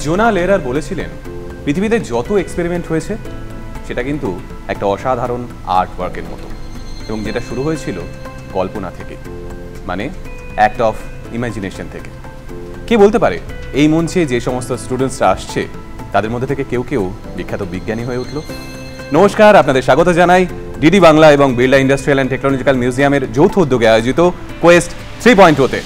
জোনা লেরার বলেছিলেন পৃথিবীতে যত এক্সপেরিমেন্ট হয়েছে সেটা কিন্তু একটা অসাধারণ আর্ট ওয়ার্কের মতো, এবং যেটা শুরু হয়েছিল কল্পনা থেকে, মানে অ্যাক্ট অফ ইমাজিনেশন থেকে। কে বলতে পারে এই মঞ্চে যে সমস্ত স্টুডেন্টসরা আসছে তাদের মধ্যে থেকে কেউ কেউ বিখ্যাত বিজ্ঞানী হয়ে উঠল? নমস্কার, আপনাদের স্বাগত জানাই ডিডি বাংলা এবং বিড়লা ইন্ডাস্ট্রিয়াল অ্যান্ড টেকনোলজিক্যাল মিউজিয়ামের যৌথ উদ্যোগে আয়োজিত কোয়েস্ট 3.0-তে।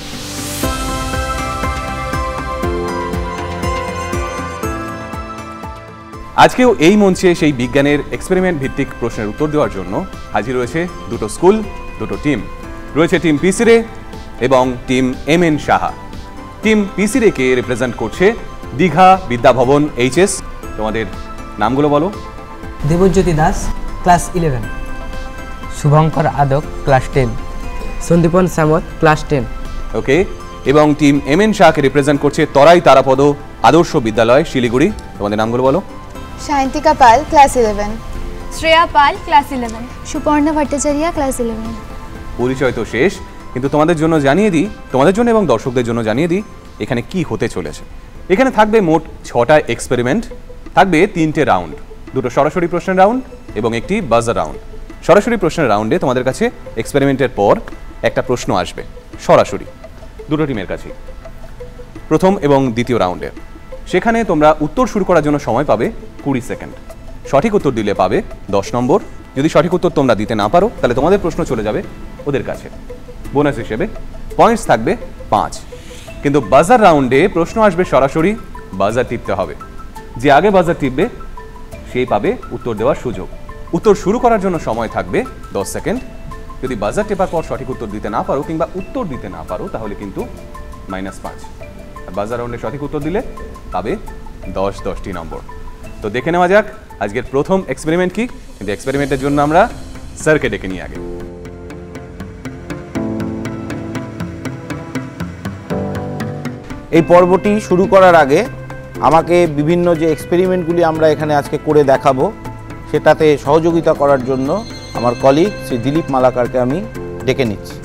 আজকেও এই মঞ্চে সেই বিজ্ঞানের এক্সপেরিমেন্ট ভিত্তিক প্রশ্নের উত্তর দেওয়ার জন্য হাজির রয়েছে দুটো স্কুল, দুটো টিম। রয়েছে টিম পিসিরে এবং team MN Saha. Team PC Ray কে রিপ্রেজেন্ট করছে দীঘা বিদ্যাভবন এইচএস। তোমাদের নামগুলো বলো। Debjyoti Das, class 11। Subhankar Adak, class 10। Sandipan Samat, class 10। Okay. এবং টিম এমএন শাহকে রিপ্রেজেন্ট করছে তরাই তারাপদ আদর্শ বিদ্যালয়, শিলিগুড়ি। তোমাদের নামগুলো বলো। সায়ন্তিকা পাল, ক্লাস 11। শ্রেয়া পাল, ক্লাস 11। সুপর্ণা ভট্টাচার্য, ক্লাস 11। পরিচয় তো শেষ, কিন্তু তোমাদের জন্য জানিয়ে দিই, তোমাদের জন্য এবং দর্শকদের জন্য জানিয়ে দিই এখানে কি হতে চলেছে। এখানে থাকবে মোট 6টা এক্সপেরিমেন্ট, থাকবে 3টে রাউন্ড, দুটো সরাসরি প্রশ্নের রাউন্ড এবং একটি বাজার রাউন্ড। সরাসরি প্রশ্নের রাউন্ডে তোমাদের কাছে এক্সপেরিমেন্টের পর একটা প্রশ্ন আসবে সরাসরি দুটো টিমের কাছে, প্রথম এবং দ্বিতীয় রাউন্ডে। সেখানে তোমরা উত্তর শুরু করার জন্য সময় পাবে 20 সেকেন্ড। সঠিক উত্তর দিলে পাবে 10 নম্বর। যদি সঠিক উত্তর তোমরা দিতে না পারো তাহলে তোমাদের প্রশ্ন চলে যাবে ওদের কাছে। বোনাস হিসেবে পয়েন্টস থাকবে 5। কিন্তু বাজার রাউন্ডে প্রশ্ন আসবে সরাসরি, বাজার টিপতে হবে। যে আগে বাজার টিপবে সেই পাবে উত্তর দেওয়ার সুযোগ। উত্তর শুরু করার জন্য সময় থাকবে 10 সেকেন্ড। যদি বাজার টেপার পর সঠিক উত্তর দিতে না পারো কিংবা উত্তর দিতে না পারো তাহলে কিন্তু -5। আর বাজার রাউন্ডে সঠিক উত্তর দিলে পাবে 10টি নম্বর। তো দেখে নেওয়া যাক আজকের প্রথম এক্সপেরিমেন্ট কি। কিন্তু এক্সপেরিমেন্টের জন্য আমরা স্যারকে ডেকে নিয়ে আগে। এই পর্বটি শুরু করার আগে আমাকে বিভিন্ন যে এক্সপেরিমেন্টগুলি আমরা এখানে আজকে করে দেখাবো সেটাতে সহযোগিতা করার জন্য আমার কলিগ শ্রী দিলীপ মালাকারকে আমি ডেকে নিচ্ছি।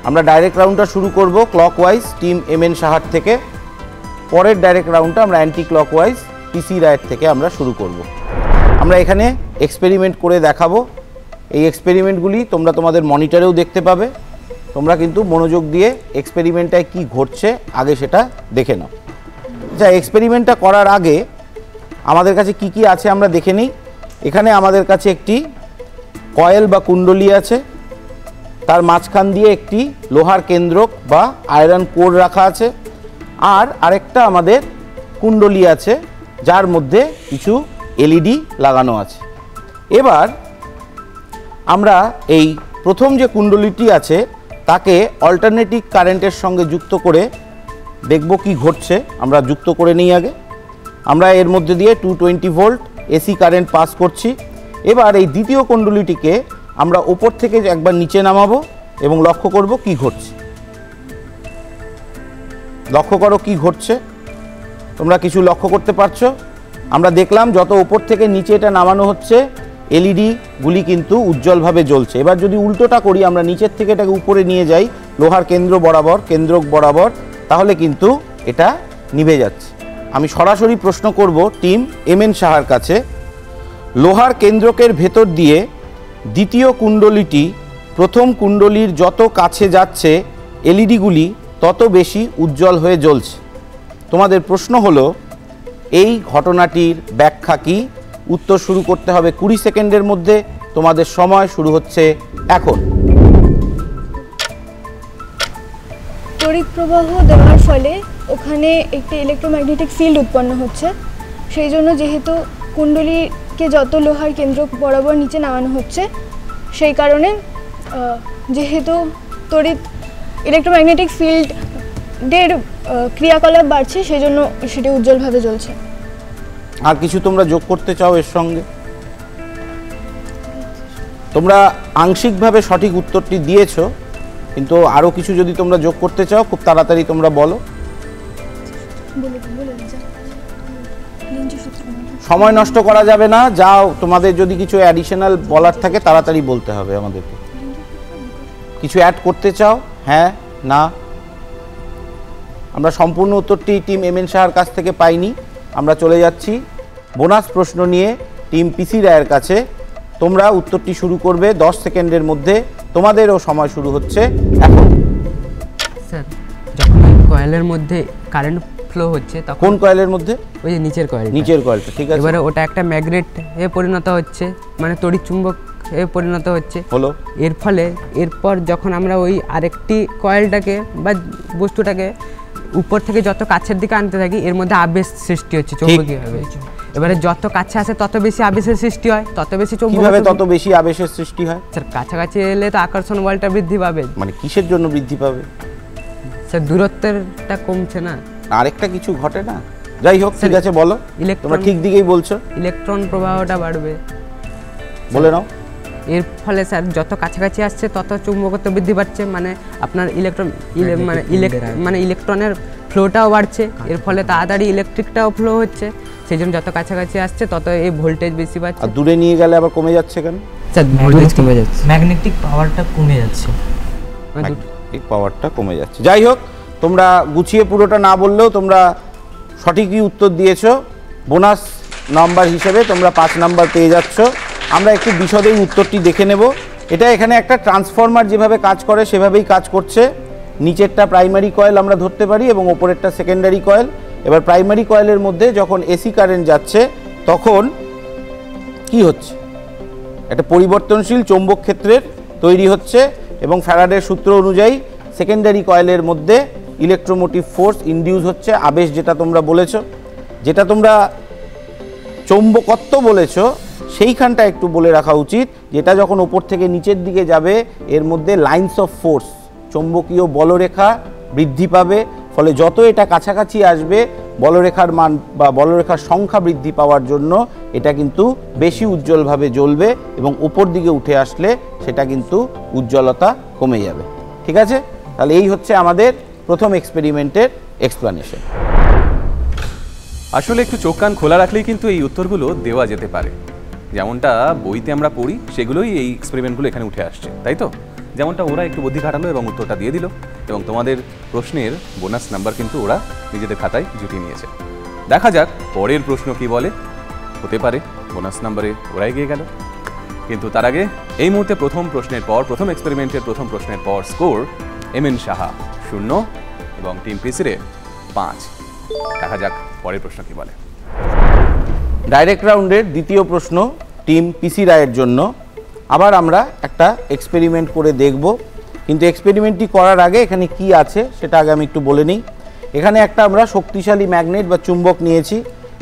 আমরা ডাইরেক্ট রাউন্ডটা শুরু করব ক্লকওয়াইজ টিম এমএন সাহার থেকে। পরের ডাইরেক্ট রাউন্ডটা আমরা অ্যান্টি ক্লকওয়াইজ পিসি রায়ের থেকে আমরা শুরু করব। আমরা এখানে এক্সপেরিমেন্ট করে দেখাবো। এই এক্সপেরিমেন্টগুলি তোমরা তোমাদের মনিটরেও দেখতে পাবে। তোমরা কিন্তু মনোযোগ দিয়ে এক্সপেরিমেন্টটায় কি ঘটছে আগে সেটা দেখে নাও। আচ্ছা, এক্সপেরিমেন্টটা করার আগে আমাদের কাছে কি কি আছে আমরা দেখে নিই। এখানে আমাদের কাছে একটি কয়েল বা কুণ্ডলী আছে, তার মাঝখান দিয়ে একটি লোহার কেন্দ্রক বা আয়রন কোর রাখা আছে, আর আরেকটা আমাদের কুণ্ডলী আছে যার মধ্যে কিছু এলইডি লাগানো আছে। এবার আমরা এই প্রথম যে কুণ্ডলীটি আছে তাকে অল্টারনেটিভ কারেন্টের সঙ্গে যুক্ত করে দেখব কি ঘটছে। আমরা যুক্ত করে নিই আগে। আমরা এর মধ্যে দিয়ে 220 ভোল্ট এসি কারেন্ট পাস করছি। এবার এই দ্বিতীয় কুণ্ডলীটিকে আমরা ওপর থেকে একবার নিচে নামাবো এবং লক্ষ্য করব কি ঘটছে। লক্ষ্য করো কি ঘটছে। তোমরা কিছু লক্ষ্য করতে পারছো? আমরা দেখলাম যত ওপর থেকে নিচে এটা নামানো হচ্ছে এলইডিগুলি কিন্তু উজ্জ্বলভাবে জ্বলছে। এবার যদি উল্টোটা করি, আমরা নিচের থেকে এটাকে উপরে নিয়ে যাই লোহার কেন্দ্রক বরাবর, তাহলে কিন্তু এটা নিভে যাচ্ছে। আমি সরাসরি প্রশ্ন করব টিম এমএন সাহার কাছে, লোহার কেন্দ্রকের ভেতর দিয়ে দ্বিতীয় কুণ্ডলীটি প্রথম কুণ্ডলীর যত কাছে যাচ্ছে এলইডিগুলি তত বেশি উজ্জ্বল হয়ে জ্বলছে। তোমাদের প্রশ্ন হলো এই ঘটনাটির ব্যাখ্যা কী? উত্তর শুরু করতে হবে 20 সেকেন্ডের মধ্যে। তোমাদের সময় শুরু হচ্ছে এখন। তড়িৎ প্রবাহ দেওয়ার ফলে ওখানে একটি ইলেকট্রোম্যাগনেটিক ফিল্ড উৎপন্ন হচ্ছে। সেই জন্য যেহেতু কুণ্ডলীকে যত লোহার কেন্দ্র বরাবর নিচে নামানো হচ্ছে, সেই কারণে যেহেতু ইলেকট্রোম্যাগনেটিক ফিল্ডের ক্রিয়াকলাপ বাড়ছে, সেই জন্য সেটি উজ্জ্বলভাবে জ্বলছে। আর কিছু তোমরা যোগ করতে চাও এর সঙ্গে? তোমরা আংশিকভাবে সঠিক উত্তরটি দিয়েছো, কিন্তু আরও কিছু যদি তোমরা যোগ করতে চাও খুব তাড়াতাড়ি তোমরা বলো। সময় নষ্ট করা যাবে না, যাও তোমাদের যদি কিছু অ্যাডিশনাল বলার থাকে তাড়াতাড়ি বলতে হবে আমাদেরকে। কিছু অ্যাড করতে চাও? হ্যাঁ, না? আমরা সম্পূর্ণ উত্তরটি টিম এমএন সাহার কাছ থেকে পাইনি। আমরা চলে যাচ্ছি বোনাস প্রশ্ন নিয়ে টিম পিসি রায়ের কাছে। তোমরা উত্তরটি শুরু করবে 10 সেকেন্ডের মধ্যে। তোমাদেরও সময় শুরু হচ্ছে এখন। স্যার যখন ওই কয়েলের মধ্যে কারেন্ট ফ্লো হচ্ছে তখন কোন কয়েলের মধ্যে? ওই যে নিচের কয়েল, নিচের কয়েলটা, ঠিক আছে। এবারে ওটা একটা ম্যাগনেট এ পরিণত হচ্ছে, মানে তড়িৎ চুম্বক এ পরিণত হচ্ছে। হলো। এর ফলে এরপর যখন আমরা ওই আরেকটি কয়েলটাকে বা বস্তুটাকে উপর থেকে যত কাছের দিকে আনতে থাকি, এর মধ্যে আবেশ সৃষ্টি হচ্ছে চৌম্বকীয়ভাবে। এবারে যত কাছে আসে তত বেশি আবেশের সৃষ্টি হয়, তত বেশি চৌম্বক। কিভাবে তত বেশি আবেশের সৃষ্টি হয়? স্যার কাছাকাছি এলে তো আকর্ষণ বলটা বৃদ্ধি পাবে। মানে কিসের জন্য বৃদ্ধি পাবে? স্যার দূরত্বটা কমছে না, আরেকটা কিছু ঘটে না? যাই হোক, ঠিক আছে, বলো। তোমরা ঠিক দিকেই বলছো। ইলেকট্রন প্রবাহটা বাড়বে। বলে নাও। এর ফলে স্যার যত কাছাকাছি আসছে তত চুম্বকত্ব বৃদ্ধি পাচ্ছে, মানে আপনার মানে ইলেকট্রনের ফ্লোটাও বাড়ছে। এর ফলে তাড়াতাড়ি ইলেকট্রিকটাও ফ্লো হচ্ছে, সেই জন্য যত কাছাকাছি আসছে তত এই ভোল্টেজ বেশি পাচ্ছে। আর দূরে নিয়ে গেলে আবার কমে যাচ্ছে কেন? স্যার ভোল্টেজ কমে যাচ্ছে, ম্যাগনেটিক পাওয়ারটা কমে যাচ্ছে। এই পাওয়ারটা কমে যাচ্ছে। যাই হোক, তোমরা গুছিয়ে পুরোটা না বললেও তোমরা সঠিকই উত্তর দিয়েছো। বোনাস নাম্বার হিসেবে তোমরা 5 নাম্বার পেয়ে যাচ্ছ। আমরা একটু বিশদেই উত্তরটি দেখে নেব। এটা এখানে একটা ট্রান্সফরমার যেভাবে কাজ করে সেভাবেই কাজ করছে। নিচেরটা প্রাইমারি কয়েল আমরা ধরতে পারি এবং ওপরেরটা সেকেন্ডারি কয়েল। এবার প্রাইমারি কয়েলের মধ্যে যখন এসি কারেন্ট যাচ্ছে তখন কি হচ্ছে? একটা পরিবর্তনশীল চৌম্বক ক্ষেত্রের তৈরি হচ্ছে এবং ফ্যারাডের সূত্র অনুযায়ী সেকেন্ডারি কয়েলের মধ্যে ইলেকট্রোমোটিভ ফোর্স ইনডিউস হচ্ছে, আবেশ যেটা তোমরা বলেছো। যেটা তোমরা চৌম্বকত্ব বলেছো সেইখানটা একটু বলে রাখা উচিত। যেটা যখন ওপর থেকে নিচের দিকে যাবে এর মধ্যে লাইন্স অফ ফোর্স, চৌম্বকীয় বলরেখা বৃদ্ধি পাবে। ফলে যত এটা কাছাকাছি আসবে বলরেখার মান বা বলরেখার সংখ্যা বৃদ্ধি পাওয়ার জন্য এটা কিন্তু বেশি উজ্জ্বলভাবে জ্বলবে এবং উপর দিকে উঠে আসলে সেটা কিন্তু উজ্জ্বলতা কমে যাবে। ঠিক আছে? তাহলে এই হচ্ছে আমাদের প্রথম এক্সপেরিমেন্টের এক্সপ্লানেশন। আসলে একটু চোখ কান খোলা রাখলেই কিন্তু এই উত্তরগুলো দেওয়া যেতে পারে। যেমনটা বইতে আমরা পড়ি সেগুলোই এই এক্সপেরিমেন্টগুলো এখানে উঠে আসছে, তাই তো? যেমনটা ওরা একটু বুদ্ধি খাটালো এবং উত্তরটা দিয়ে দিল, এবং তোমাদের প্রশ্নের বোনাস নাম্বার কিন্তু ওরা নিজেদের খাতায় জুটিয়ে নিয়েছে। দেখা যাক পরের প্রশ্ন কি বলে। হতে পারে বোনাস নাম্বারে ওরা এগিয়ে গেল, কিন্তু তার আগে এই মুহূর্তে প্রথম এক্সপেরিমেন্টের প্রথম প্রশ্নের পর স্কোর এমএন সাহা 0 এবং টিম পিসিরে 5। দেখা যাক পরের প্রশ্ন কি বলে। ডাইরেক্ট রাউন্ডের দ্বিতীয় প্রশ্ন টিম পিসি রায়ের জন্য। আবার আমরা একটা এক্সপেরিমেন্ট করে দেখব, কিন্তু এক্সপেরিমেন্টটি করার আগে এখানে কি আছে সেটা আগে আমি একটু বলে নিই। এখানে একটা আমরা শক্তিশালী ম্যাগনেট বা চুম্বক নিয়েছি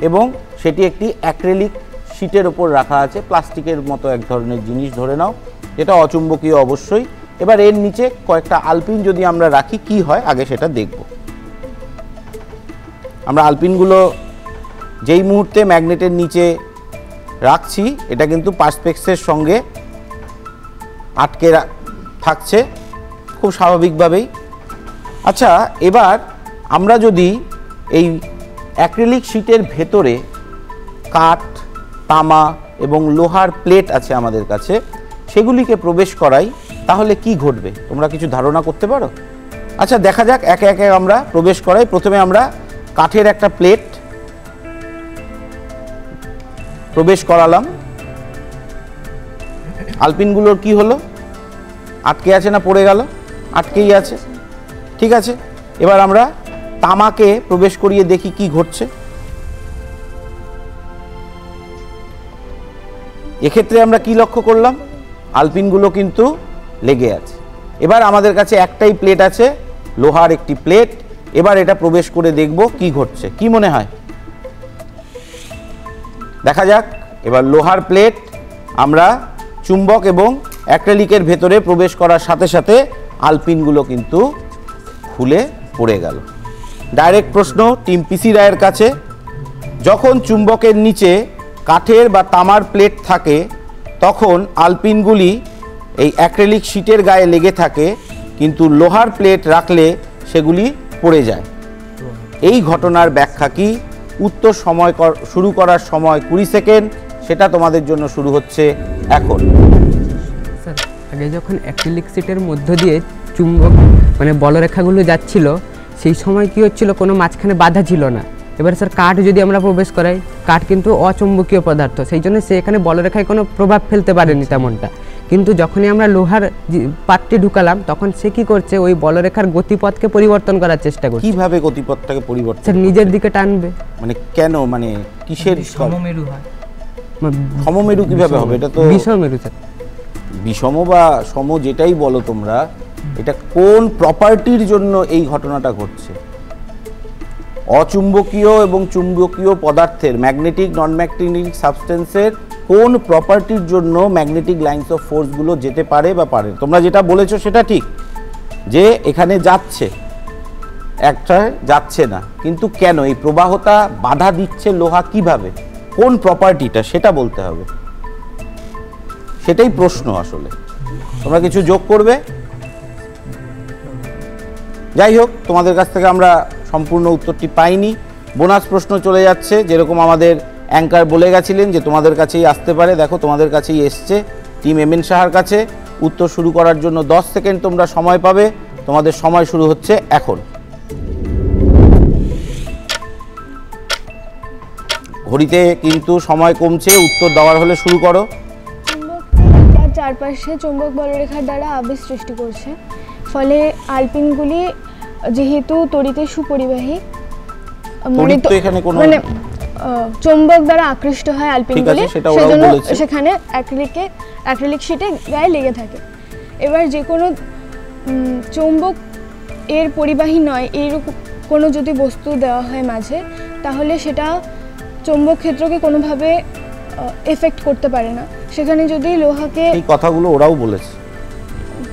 এবং সেটি একটি অ্যাক্রিলিক শিটের ওপর রাখা আছে, প্লাস্টিকের মতো এক ধরনের জিনিস ধরে নাও, এটা অচুম্বকীয় অবশ্যই। এবার এর নিচে কয়েকটা আলপিন যদি আমরা রাখি কি হয় আগে সেটা দেখব। আমরা আলপিনগুলো যেই মুহূর্তে ম্যাগনেটের নিচে রাখছি এটা কিন্তু পার্সপেক্সের সঙ্গে আটকে থাকছে খুব স্বাভাবিকভাবেই। আচ্ছা, এবার আমরা যদি এই অ্যাক্রিলিক শিটের ভেতরে কাঠ, তামা এবং লোহার প্লেট আছে আমাদের কাছে, সেগুলিকে প্রবেশ করাই তাহলে কি ঘটবে তোমরা কিছু ধারণা করতে পারো? আচ্ছা, দেখা যাক একে একে আমরা প্রবেশ করাই। প্রথমে আমরা কাঠের একটা প্লেট প্রবেশ করালাম। আলপিনগুলোর কি হলো? আটকে আছে না পড়ে গেল? আটকেই আছে, ঠিক আছে। এবার আমরা তামাকে প্রবেশ করিয়ে দেখি কি ঘটছে। এক্ষেত্রে আমরা কি লক্ষ্য করলাম? আলপিনগুলো কিন্তু লেগে আছে। এবার আমাদের কাছে একটাই প্লেট আছে, লোহার একটি প্লেট। এবার এটা প্রবেশ করে দেখব কি ঘটছে। কি মনে হয়? দেখা যাক। এবার লোহার প্লেট আমরা চুম্বক এবং অ্যাক্রিলিকের ভেতরে প্রবেশ করার সাথে সাথে আলপিনগুলো কিন্তু খুলে পড়ে গেল। ডাইরেক্ট প্রশ্ন টিম পিসি রায়ের কাছে, যখন চুম্বকের নিচে কাঠের বা তামার প্লেট থাকে তখন আলপিনগুলি এই অ্যাক্রিলিক শিটের গায়ে লেগে থাকে, কিন্তু লোহার প্লেট রাখলে সেগুলি পড়ে যায়। এই ঘটনার ব্যাখ্যা কি? উত্তর সময় শুরু করার সময় 20 সেকেন্ড, সেটা তোমাদের জন্য শুরু হচ্ছে এখন। স্যার আগে যখন অ্যাক্রিলিক শিটের মধ্য দিয়ে চুম্বক মানে বলরেখাগুলো যাচ্ছিল, সেই সময় কি হচ্ছিল, কোনো মাঝখানে বাধা ছিল না। এবার স্যার কাঠ যদি আমরা প্রবেশ করাই, কাঠ কিন্তু অচুম্বকীয় পদার্থ, সেই জন্য সে এখানে বলরেখায় কোনো প্রভাব ফেলতে পারেনি তেমনটা। কিন্তু যখনই আমরা লোহার পাতটি ঢুকালাম, তখন সে কি করছে, ওই বলরেখার গতিপথকে পরিবর্তন করার চেষ্টা করছে। কিভাবে গতিপথটাকে পরিবর্তন? স্যার নিজের দিকে টানবে। মানে কেন, মানে কিসের? সমমেরু হয়। সমমেরু কিভাবে হবে? এটা তো বিষমেরু স্যার। বিষম বা সম যেটাই বলো তোমরা, এটা কোন প্রপার্টির জন্য এই ঘটনাটা ঘটছে? অচুম্বকীয় এবং চুম্বকীয় পদার্থের, ম্যাগনেটিক নন ম্যাগনেটিক সাবস্টেন্সের কোন প্রপার্টির জন্য ম্যাগনেটিক লাইন্স অফ ফোর্সগুলো যেতে পারে বা পারে? তোমরা যেটা বলেছো সেটা ঠিক, যে এখানে যাচ্ছে, একটা যাচ্ছে না, কিন্তু কেন এই প্রবাহটা বাধা দিচ্ছে লোহা কিভাবে, কোন প্রপার্টিটা, সেটা বলতে হবে। সেটাই প্রশ্ন আসলে। তোমরা কিছু যোগ করবে? যাই হোক, তোমাদের কাছ থেকে আমরা সম্পূর্ণ উত্তরটি পাইনি। বোনাস প্রশ্ন চলে যাচ্ছে, যেরকম আমাদের অ্যাঙ্কার বলে গেছিলেন যে তোমাদের কাছেই আসতে পারে। দেখো তোমাদের কাছেই এসছে, টিম এমএন সাহার কাছে। উত্তর শুরু করার জন্য 10 সেকেন্ড তোমরা সময় পাবে। তোমাদের সময় শুরু হচ্ছে এখন। ঘড়িতে কিন্তু সময় কমছে, উত্তর দেওয়ার হলে শুরু করো। চুম্বকটি তার চারপাশে চুম্বক বলরেখার দ্বারা আবেশ সৃষ্টি করছে, ফলে আলপিনগুলি যেহেতু তড়িতে সুপরিবাহী, তড়িৎ তো এখানে কোনো মানে চুম্বক দ্বারা আকৃষ্ট হয় আলপিনগুলি, সেটা ওরাও সেজন্য বলেছে। সেখানে অ্যাক্রিলিক শিটে গায়ে লেগে থাকে। এবার যে কোনো চুম্বক এর পরিবাহী নয় এইরকম কোনো যদি বস্তু দেওয়া হয় মাঝে, তাহলে সেটা চুম্বক ক্ষেত্রকে কোনোভাবে এফেক্ট করতে পারে না। সেখানে যদি লোহাকে, এই কথাগুলো ওরাও বলেছে,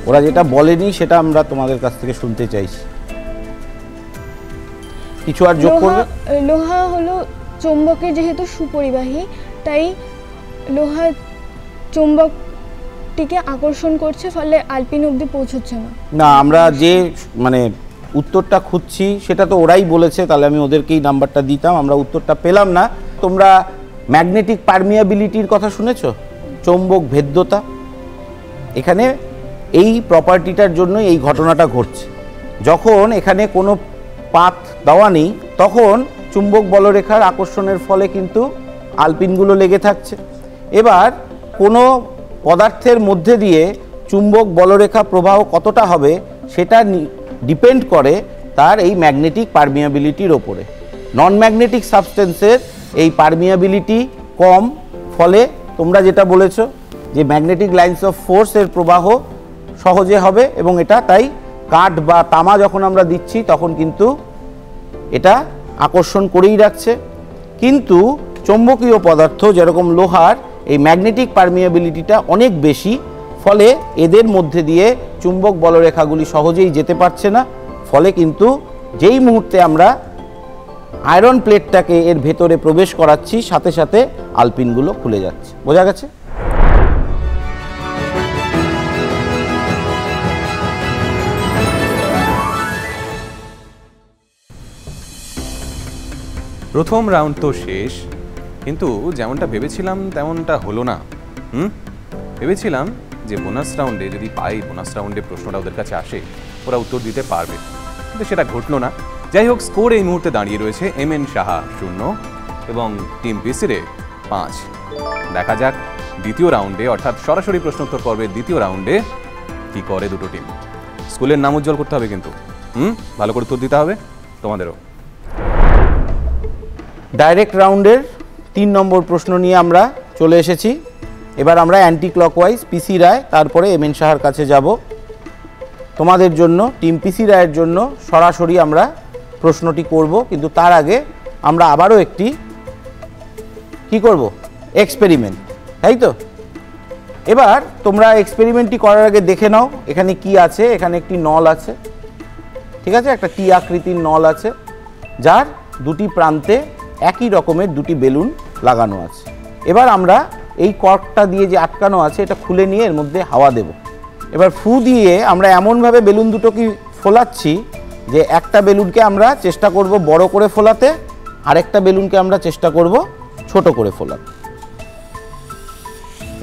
ওরা যেটা বলেনি সেটা আমরা তোমাদের কাছ থেকে শুনতে চাইছি। কিছু আর যোগ করবে? লোহা হলো চুম্বকের যেহেতু সুপরিবাহী, তাই লোহা চুম্বকটিকে আকর্ষণ করছে, ফলে আলপিন অবধি পৌঁছচ্ছে না। না, আমরা যে মানে উত্তরটা খুঁজছি সেটা তো ওরাই বলেছে, তাহলে আমি ওদেরকেই নাম্বারটা দিতাম। আমরা উত্তরটা পেলাম না। তোমরা ম্যাগনেটিক পারমিয়াবিলিটির কথা শুনেছো, চৌম্বক ভেদ্যতা। এখানে এই প্রপার্টিটার জন্য এই ঘটনাটা ঘটছে। যখন এখানে কোনো পাত দেওয়া নেই, তখন চুম্বক বলরেখার আকর্ষণের ফলে কিন্তু আলপিনগুলো লেগে থাকছে। এবার কোনো পদার্থের মধ্যে দিয়ে চুম্বক বলরেখা প্রবাহ কতটা হবে সেটা ডিপেন্ড করে তার এই ম্যাগনেটিক পারমিয়াবিলিটির ওপরে। নন ম্যাগনেটিক সাবস্টেন্সের এই পারমিয়াবিলিটি কম, ফলে তোমরা যেটা বলেছো যে ম্যাগনেটিক লাইন্স অফ ফোর্সের প্রবাহ সহজে হবে, এবং এটা তাই কাঠ বা তামা যখন আমরা দিচ্ছি তখন কিন্তু এটা আকর্ষণ করেই রাখছে। কিন্তু চৌম্বকীয় পদার্থ যেরকম লোহার এই ম্যাগনেটিক পারমিয়াবিলিটিটা অনেক বেশি, ফলে এদের মধ্যে দিয়ে চুম্বক বলরেখাগুলি সহজেই যেতে পারছে না। ফলে কিন্তু যেই মুহূর্তে আমরা আয়রন প্লেটটাকে এর ভেতরে প্রবেশ করাচ্ছি, সাথে সাথে আলপিনগুলো খুলে যাচ্ছে। বোঝা গেছে? প্রথম রাউন্ড তো শেষ, কিন্তু যেমনটা ভেবেছিলাম তেমনটা হলো না। ভেবেছিলাম যে বোনাস রাউন্ডে যদি পাই, বোনাস রাউন্ডে প্রশ্নটা ওদের কাছে আসে, ওরা উত্তর দিতে পারবে, কিন্তু সেটা ঘটলো না। যাই হোক, স্কোর এই মুহূর্তে দাঁড়িয়ে রয়েছে এমএন সাহা 0 এবং টিম পিসিরে 5। দেখা যাক দ্বিতীয় রাউন্ডে, অর্থাৎ সরাসরি প্রশ্নোত্তর পর্বের দ্বিতীয় রাউন্ডে কি করে দুটো টিম। স্কুলের নাম উজ্জ্বল করতে হবে কিন্তু, ভালো করে উত্তর দিতে হবে তোমাদেরও। ডাইরেক্ট রাউন্ডের 3 নম্বর প্রশ্ন নিয়ে আমরা চলে এসেছি। এবার আমরা অ্যান্টি ক্লকওয়াইজ পিসি রায়, তারপরে এমএন সাহার কাছে যাব। তোমাদের জন্য, টিম পিসি রায়ের জন্য সরাসরি আমরা প্রশ্নটি করব, কিন্তু তার আগে আমরা আবারও একটি কি করব, এক্সপেরিমেন্ট, তাই তো? এবার তোমরা এক্সপেরিমেন্টটি করার আগে দেখে নাও এখানে কি আছে। এখানে একটি নল আছে, ঠিক আছে, একটা টি আকৃতির নল আছে, যার দুটি প্রান্তে একই রকমের দুটি বেলুন লাগানো আছে। এবার আমরা এই কর্কটা দিয়ে যে আটকানো আছে এটা খুলে নিয়ে এর মধ্যে হাওয়া দেব। এবার ফু দিয়ে আমরা এমনভাবে বেলুন দুটোকে ফোলাচ্ছি যে একটা বেলুনকে আমরা চেষ্টা করব বড় করে ফোলাতে, আরেকটা বেলুনকে আমরা চেষ্টা করব ছোট করে ফোলাতে।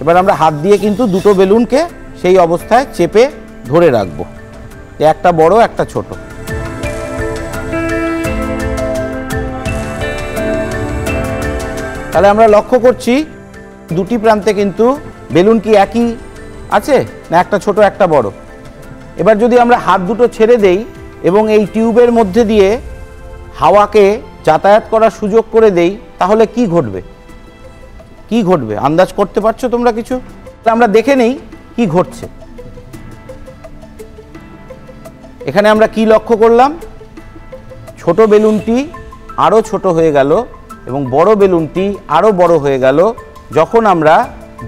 এবার আমরা হাত দিয়ে কিন্তু দুটো বেলুনকে সেই অবস্থায় চেপে ধরে রাখবো, একটা বড় একটা ছোট। তাহলে আমরা লক্ষ্য করছি দুটি প্রান্তে কিন্তু বেলুন কি একই আছে না একটা ছোট একটা বড়। এবার যদি আমরা হাত দুটো ছেড়ে দেই এবং এই টিউবের মধ্যে দিয়ে হাওয়াকে যাতায়াত করার সুযোগ করে দেই, তাহলে কি ঘটবে? কি ঘটবে আন্দাজ করতে পারছো তোমরা কিছু? আমরা দেখে নেই কি ঘটছে। এখানে আমরা কি লক্ষ্য করলাম? ছোট বেলুনটি আরো ছোট হয়ে গেল এবং বড় বেলুনটি আরো বড় হয়ে গেল যখন আমরা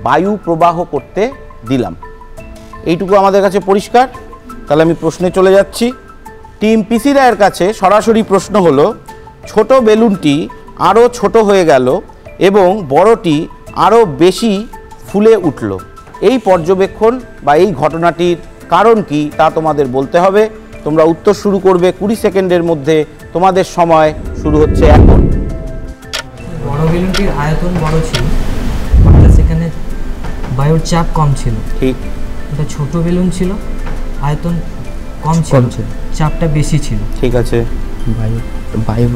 বায়ু প্রবাহ করতে দিলাম। এইটুকু আমাদের কাছে পরিষ্কার। তাহলে আমি প্রশ্নে চলে যাচ্ছি। টিম পিসি রায়ের কাছে সরাসরি প্রশ্ন হলো, ছোট বেলুনটি আরও ছোট হয়ে গেল এবং বড়টি আরও বেশি ফুলে উঠল, এই পর্যবেক্ষণ বা এই ঘটনাটির কারণ কি তা তোমাদের বলতে হবে। তোমরা উত্তর শুরু করবে 20 সেকেন্ডের মধ্যে। তোমাদের সময় শুরু হচ্ছে এখন। বড় বেলুনটির আয়তন বড় ছিল, অর্থাৎ সেখানে বায়ুর চাপ কম ছিল। ঠিক। এটা ছোট বেলুন ছিল, আয়তন কম ছিল, চাপটা বেশি ছিল। ঠিক আছে। বায়ু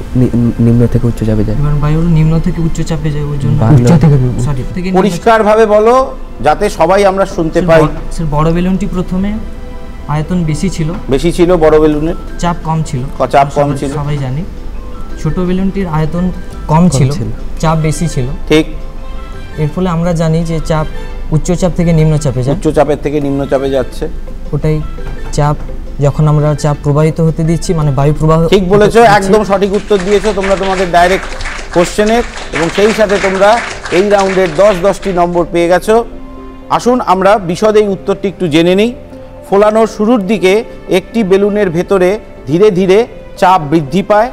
নিম্ন থেকে উচ্চ চাপে যায়। এবার বায়ুর নিম্ন থেকে উচ্চ চাপে যায়, ওই জন্য পরিষ্কারভাবে বলো যাতে সবাই আমরা শুনতে পাই। স্যার, বড় বেলুনটি প্রথমে আয়তন বেশি ছিল। বেশি ছিল বড় বেলুনের, চাপ কম ছিল। চাপ কম ছিল, সবাই জানি। ছোট বেলুনটির আয়তন কম ছিল, চাপ বেশি ছিল। ঠিক। এর ফলে আমরা জানি যে চাপ উচ্চ চাপ থেকে নিম্ন চাপে যায়। উচ্চ চাপের থেকে নিম্ন চাপে যাচ্ছে। ওটাই চাপ, যখন আমরা চাপ প্রবাহিত হতে দিচ্ছি, মানে বায়ু প্রবাহ। ঠিক বলেছো, একদম সঠিক উত্তর দিয়েছো তোমরা তোমাদের ডাইরেক্ট কোশ্চেনের, এবং সেই সাথে তোমরা এই রাউন্ডের 10-10টি নম্বর পেয়ে গেছো। আসুন আমরা বিশদে এই উত্তরটি একটু জেনে নিই। ফোলানোর শুরুর দিকে একটি বেলুনের ভেতরে ধীরে ধীরে চাপ বৃদ্ধি পায়।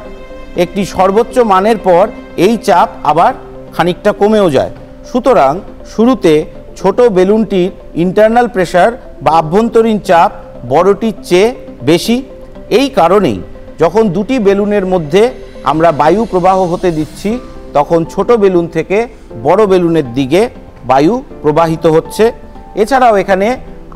একটি সর্বোচ্চ মানের পর এই চাপ আবার খানিকটা কমেও যায়। সুতরাং শুরুতে ছোট বেলুনটির ইন্টারনাল প্রেসার বা আভ্যন্তরীণ চাপ বড়টির চেয়ে বেশি। এই কারণেই যখন দুটি বেলুনের মধ্যে আমরা বায়ু প্রবাহ হতে দিচ্ছি, তখন ছোট বেলুন থেকে বড় বেলুনের দিকে বায়ু প্রবাহিত হচ্ছে। এছাড়াও এখানে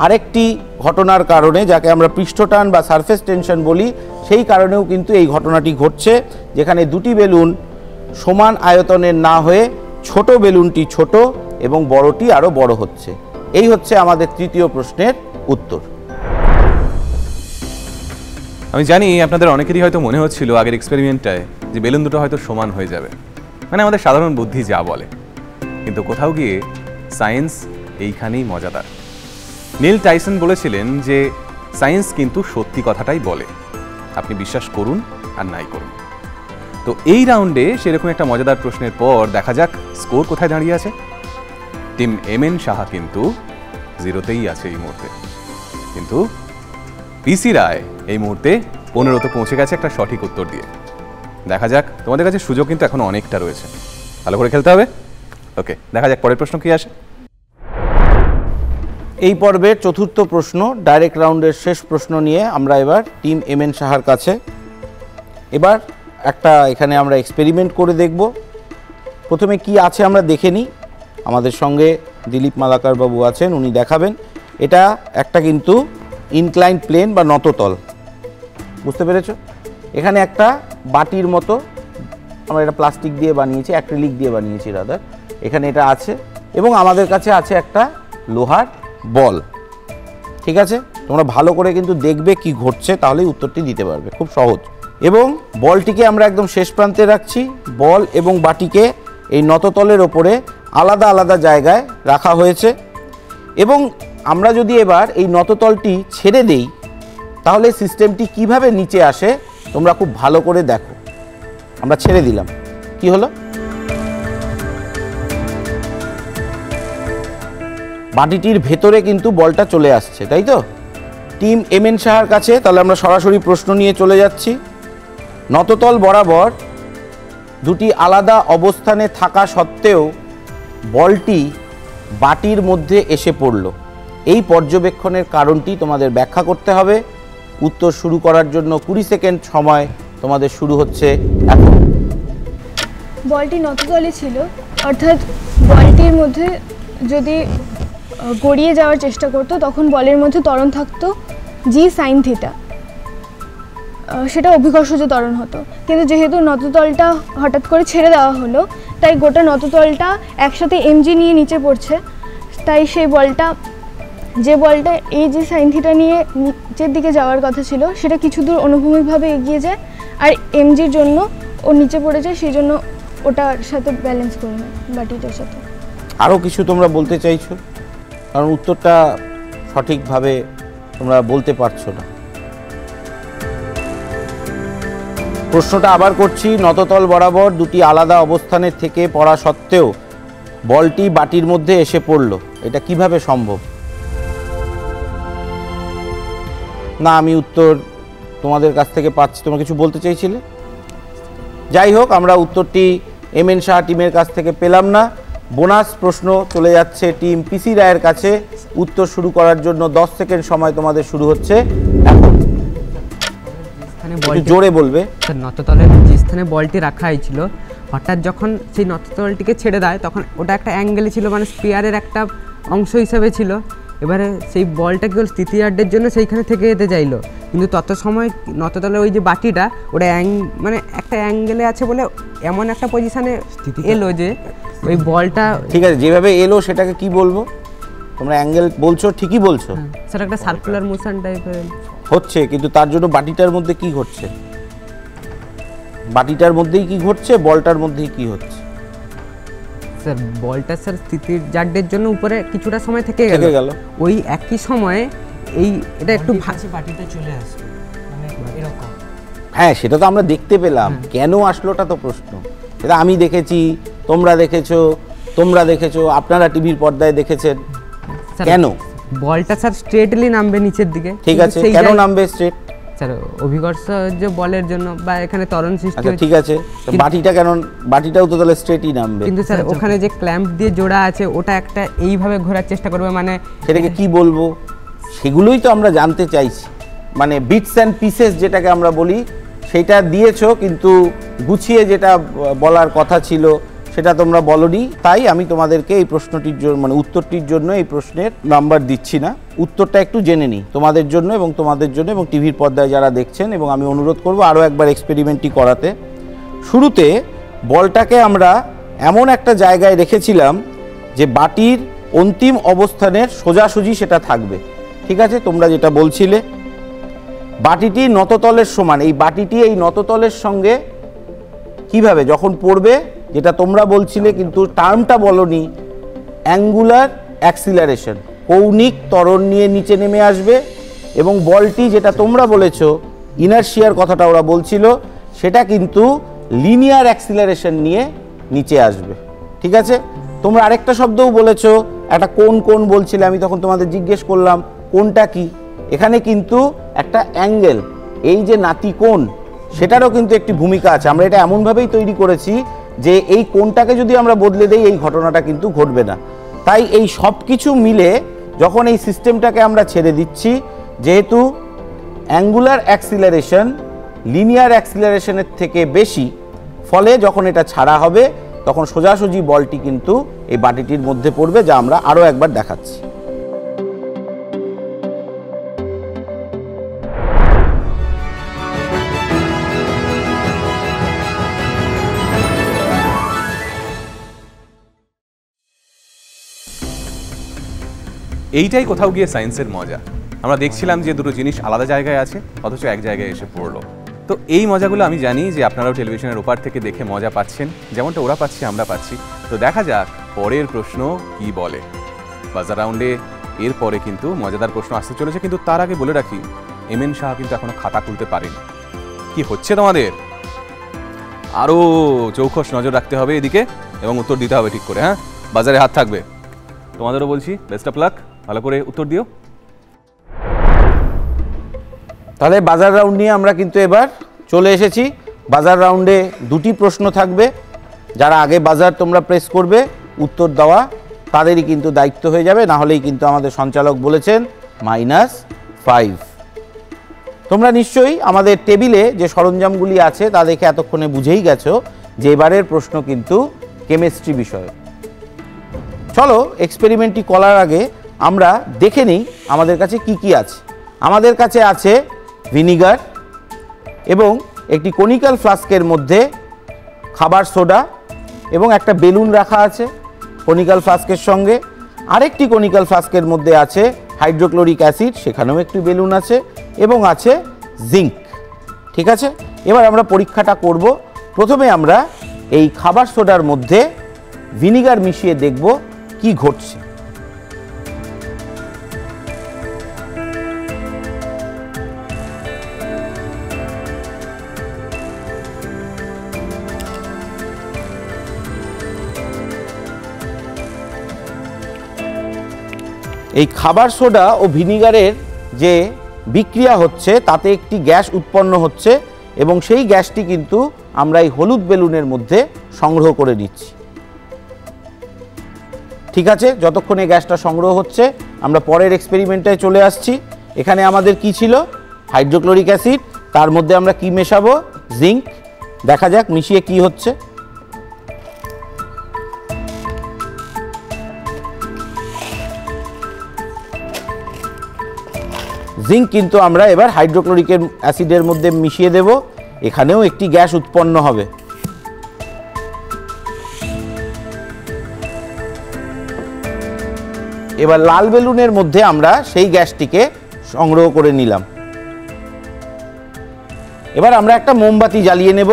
আরেকটি ঘটনার কারণে, যাকে আমরা পৃষ্ঠটান বা সারফেস টেনশন বলি, সেই কারণেও কিন্তু এই ঘটনাটি ঘটছে, যেখানে দুটি বেলুন সমান আয়তনের না হয়ে ছোট বেলুনটি ছোট এবং বড়টি আরও বড় হচ্ছে। এই হচ্ছে আমাদের তৃতীয় প্রশ্নের উত্তর। আমি জানি আপনাদের অনেকেরই হয়তো মনে হচ্ছিল আগের এক্সপেরিমেন্টটায় যে বেলুন দুটো হয়তো সমান হয়ে যাবে, মানে আমাদের সাধারণ বুদ্ধি যা বলে। কিন্তু কোথাও গিয়ে সায়েন্স এইখানেই মজাদার। নীল টাইসন বলেছিলেন যে সায়েন্স কিন্তু সত্যি কথাটাই বলে, আপনি বিশ্বাস করুন আর নাই করুন। তো এই রাউন্ডে সেরকম একটা মজাদার প্রশ্নের পর দেখা যাক স্কোর কোথায় দাঁড়িয়ে আছে। টিম এমএন সাহা কিন্তু 0তেই আছে এই মুহূর্তে, কিন্তু পিসি রায় এই মুহূর্তে 15তে পৌঁছে গেছে একটা সঠিক উত্তর দিয়ে। দেখা যাক, তোমাদের কাছে সুযোগ কিন্তু এখনো অনেকটা রয়েছে, ভালো করে খেলতে হবে। ওকে, দেখা যাক পরের প্রশ্ন কি আসে। এই পর্বের চতুর্থ প্রশ্ন, ডাইরেক্ট রাউন্ডের শেষ প্রশ্ন নিয়ে আমরা এবার টিম এমএন সাহার কাছে। এবার একটা এখানে আমরা এক্সপেরিমেন্ট করে দেখব। প্রথমে কি আছে আমরা দেখে নিই। আমাদের সঙ্গে দিলীপ মালাকার বাবু আছেন, উনি দেখাবেন। এটা একটা কিন্তু ইনক্লাইন্ড প্লেন বা নততল, বুঝতে পেরেছ? এখানে একটা বাটির মতো আমরা এটা প্লাস্টিক দিয়ে বানিয়েছি, অ্যাক্রিলিক দিয়ে বানিয়েছি রাদার। এখানে এটা আছে এবং আমাদের কাছে আছে একটা লোহার বল। ঠিক আছে, তোমরা ভালো করে কিন্তু দেখবে কি ঘটছে, তাহলেই উত্তরটি দিতে পারবে, খুব সহজ। এবং বলটিকে আমরা একদম শেষ প্রান্তে রাখছি। বল এবং বাটিকে এই নততলের ওপরে আলাদা আলাদা জায়গায় রাখা হয়েছে এবং আমরা যদি এবার এই নততলটি ছেড়ে দেই, তাহলে সিস্টেমটি কিভাবে নিচে আসে তোমরা খুব ভালো করে দেখো। আমরা ছেড়ে দিলাম, কি হলো? বাটিটির ভেতরে কিন্তু বলটা চলে আসছে, তাই তো? টিম এমএন সাহার কাছে তাহলে আমরা সরাসরি প্রশ্ন নিয়ে চলে যাচ্ছি। নততল বরাবর দুটি আলাদা অবস্থানে থাকা সত্ত্বেও বলটি বাটির মধ্যে এসে পড়ল, এই পর্যবেক্ষণের কারণটি তোমাদের ব্যাখ্যা করতে হবে। উত্তর শুরু করার জন্য 20 সেকেন্ড সময় তোমাদের শুরু হচ্ছে এখন। বলটি নততলে ছিল, অর্থাৎ বলটির মধ্যে যদি গড়িয়ে যাওয়ার চেষ্টা করতো তখন বলের মধ্যে ত্বরণ থাকতো জি সাইন থিটা, সেটা অভিকর্ষজ ত্বরণ হতো। কিন্তু যেহেতু নততলটা হঠাৎ করে ছেড়ে দেওয়া হলো, তাই গোটা নততলটা একসাথে এমজি নিয়ে নিচে পড়ছে, তাই সেই বলটা, যে বলটা এই যে সাইন থিটা নিয়ে নিচের দিকে যাওয়ার কথা ছিল, সেটা কিছু দূর অনুভূমিকভাবে এগিয়ে যায়, আর এমজির জন্য ও নিচে পড়ে যায়, সেই জন্য ওটার সাথে ব্যালেন্স করে নেয় বাটিটার সাথে। আরও কিছু তোমরা বলতে চাইছো? কারণ উত্তরটা সঠিকভাবে তোমরা বলতে পারছো না। প্রশ্নটা আবার করছি, নততল বরাবর দুটি আলাদা অবস্থানের থেকে পড়া সত্ত্বেও বলটি বাটির মধ্যে এসে পড়লো, এটা কিভাবে সম্ভব? না, আমি উত্তর তোমাদের কাছ থেকে পাচ্ছি। তোমরা কিছু বলতে চাইছিলে? যাই হোক, আমরা উত্তরটি এমএন শাহ টিমের কাছ থেকে পেলাম না। বোনাস প্রশ্ন চলে যাচ্ছে টিম পিসি রায়ের কাছে। উত্তর শুরু করার জন্য 10 সেকেন্ড সময় তোমাদের শুরু হচ্ছে এখন। একটু জোরে বলবে। স্যার, নততলের যে স্থানে বলটি রাখা হয়েছিল, হঠাৎ যখন সেই নততলটিকে ছেড়ে দেয় তখন ওটা একটা অ্যাঙ্গেলে ছিল, মানে স্পিয়ারের একটা অংশ হিসেবে ছিল। এবারে সেই বলটা কি হল, স্থিতিয়ার্ডের জন্য সেইখানে থেকে যেতে চাইলো, কিন্তু তত সময় নততলে ওই যে বাটিটা ওটা মানে একটা অ্যাঙ্গেলে আছে বলে এমন একটা পজিশানে এলো যে ওই বলটা, ঠিক আছে, যেভাবে এলো সেটাকে কি বলবো? তোমরা অ্যাঙ্গেল বলছো, ঠিকই বলছো স্যার, একটা সার্কুলার মোশন টাইপের হচ্ছে, কিন্তু তার জন্য বাটিটার মধ্যে কি ঘটছে? বাটিটার মধ্যেই কি ঘটছে, বলটার মধ্যেই কি হচ্ছে? স্যার, বলটা স্যার স্থিতির জাড্ডের জন্য উপরে কিছুটা সময় থেকে গেল, ওই একই সময়ে এই এটা একটু বাটিটা চলে আসবে, মানে এরকম। হ্যাঁ, সেটা তো আমরা দেখতে পেলাম, কেন আসলোটা তো প্রশ্ন। সেটা আমি দেখেছি, তোমরা দেখেছো, আপনারা টিভির পর্দায় দেখেছেন। কেন বলটা স্যার স্ট্রেটলি নামবে নিচের দিকে? ঠিক আছে, কেন নামবে স্ট্রেট? স্যার, অভিকর্ষ যে বলের জন্য বা এখানে ত্বরণ সৃষ্টি হচ্ছে। ঠিক আছে, বাটিটা কেন? বাটিটাও তো তাহলে স্ট্রেটই নামবে। কিন্তু স্যার, ওখানে যে ক্ল্যাম্প দিয়ে জোড়া আছে ওটা একটা এইভাবে ঘোরার চেষ্টা করবে, মানে সেটাকে কি বলবো? সেগুলোই তো আমরা জানতে চাইছি। মানে বিটস অ্যান্ড পিসেস যেটাকে আমরা বলি, সেটা দিয়েছো, কিন্তু গুছিয়ে যেটা বলার কথা ছিল সেটা তোমরা বলনি। তাই আমি তোমাদেরকে এই প্রশ্নটির জন্য, মানে উত্তরটির জন্য এই প্রশ্নের নাম্বার দিচ্ছি না। উত্তরটা একটু জেনে নিই তোমাদের জন্য এবং টিভির পর্দায় যারা দেখছেন, এবং আমি অনুরোধ করব আরও একবার এক্সপেরিমেন্টটি করাতে। শুরুতে বলটাকে আমরা এমন একটা জায়গায় রেখেছিলাম যে বাটির অন্তিম অবস্থানের সোজাসুজি সেটা থাকবে। ঠিক আছে, তোমরা যেটা বলছিলে বাটিটি নততলের সমান, এই বাটিটি এই নততলের সঙ্গে কিভাবে যখন পড়বে, যেটা তোমরা বলছিলে কিন্তু টার্মটা বলনি, অ্যাঙ্গুলার অ্যাক্সিলারেশন, কৌণিক ত্বরণ নিয়ে নিচে নেমে আসবে, এবং বলটি যেটা তোমরা বলেছো ইনারশিয়ার কথাটা ওরা বলছিল, সেটা কিন্তু লিনিয়ার অ্যাক্সিলারেশন নিয়ে নিচে আসবে। ঠিক আছে, তোমরা আরেকটা শব্দও বলেছো, একটা কোণ বলছিলে, আমি তখন তোমাদের জিজ্ঞেস করলাম কোণটা কি। এখানে কিন্তু একটা অ্যাঙ্গেল, এই যে নাতিকোণ, সেটারও কিন্তু একটি ভূমিকা আছে। আমরা এটা এমনভাবেই তৈরি করেছি যে এই কোণটাকে যদি আমরা বদলে দেই এই ঘটনাটা কিন্তু ঘটবে না। তাই এই সব কিছু মিলে যখন এই সিস্টেমটাকে আমরা ছেড়ে দিচ্ছি, যেহেতু অ্যাঙ্গুলার অ্যাক্সিলারেশন লিনিয়ার অ্যাক্সিলারেশনের থেকে বেশি, ফলে যখন এটা ছাড়া হবে তখন সোজাসুজি বলটি কিন্তু এই বাটিটির মধ্যে পড়বে, যা আমরা আরও একবার দেখাচ্ছি। এইটাই কোথাও গিয়ে সায়েন্সের মজা। আমরা দেখছিলাম যে দুটো জিনিস আলাদা জায়গায় আছে, অথচ এক জায়গায় এসে পড়লো। তো এই মজাগুলো আমি জানি যে আপনারাও টেলিভিশনের ওপার থেকে দেখে মজা পাচ্ছেন, যেমনটা ওরা পাচ্ছে আমরা পাচ্ছি। তো দেখা যাক পরের প্রশ্ন কি বলে। বাজার রাউন্ডে এরপরে কিন্তু মজাদার প্রশ্ন আসতে চলেছে, কিন্তু তার আগে বলে রাখি এমএন শাহ কিন্তু এখনো খাতা খুলতে পারেনি। কি হচ্ছে তোমাদের? আরও চৌখস নজর রাখতে হবে এদিকে, এবং উত্তর দিতে হবে ঠিক করে। হ্যাঁ, বাজারে হাত থাকবে। তোমাদেরও বলছি বেস্ট অফ লাক, ভালো করে উত্তর দিও। তাহলে বাজার রাউন্ড নিয়ে আমরা কিন্তু এবার চলে এসেছি। বাজার রাউন্ডে দুটি প্রশ্ন থাকবে। যারা আগে বাজার তোমরা প্রেস করবে, উত্তর দেওয়া তাদেরই কিন্তু দায়িত্ব হয়ে যাবে, না হলেই কিন্তু আমাদের সঞ্চালক বলেছেন -5। তোমরা নিশ্চয়ই আমাদের টেবিলে যে সরঞ্জামগুলি আছে তা দেখে এতক্ষণে বুঝেই গেছো যে এবারের প্রশ্ন কিন্তু কেমিস্ট্রি বিষয়ে। চলো এক্সপেরিমেন্টটি করার আগে আমরা দেখে নিই আমাদের কাছে কি কি আছে। আমাদের কাছে আছে ভিনিগার এবং একটি কনিক্যাল ফ্লাস্কের মধ্যে খাবার সোডা এবং একটা বেলুন রাখা আছে কনিক্যাল ফ্লাস্কের সঙ্গে। আরেকটি কনিক্যাল ফ্লাস্কের মধ্যে আছে হাইড্রোক্লোরিক অ্যাসিড, সেখানেও একটি বেলুন আছে এবং আছে জিঙ্ক। ঠিক আছে, এবার আমরা পরীক্ষাটা করব। প্রথমে আমরা এই খাবার সোডার মধ্যে ভিনিগার মিশিয়ে দেখব কি ঘটছে। এই খাবার সোডা ও ভিনিগারের যে বিক্রিয়া হচ্ছে তাতে একটি গ্যাস উৎপন্ন হচ্ছে এবং সেই গ্যাসটি কিন্তু আমরা এই হলুদ বেলুনের মধ্যে সংগ্রহ করে নিচ্ছি। ঠিক আছে, যতক্ষণ এই গ্যাসটা সংগ্রহ হচ্ছে আমরা পরের এক্সপেরিমেন্টে চলে আসছি। এখানে আমাদের কি ছিল? হাইড্রোক্লোরিক অ্যাসিড, তার মধ্যে আমরা কি মেশাবো? জিঙ্ক। দেখা যাক মিশিয়ে কি হচ্ছে। জিঙ্ক কিন্তু আমরা এবার হাইড্রোক্লোরিক অ্যাসিডের মধ্যে মিশিয়ে দেব, এখানেও একটি গ্যাস উৎপন্ন হবে। এবার লাল বেলুনের মধ্যে আমরা সেই গ্যাসটিকে সংগ্রহ করে নিলাম। এবার আমরা একটা মোমবাতি জ্বালিয়ে নেব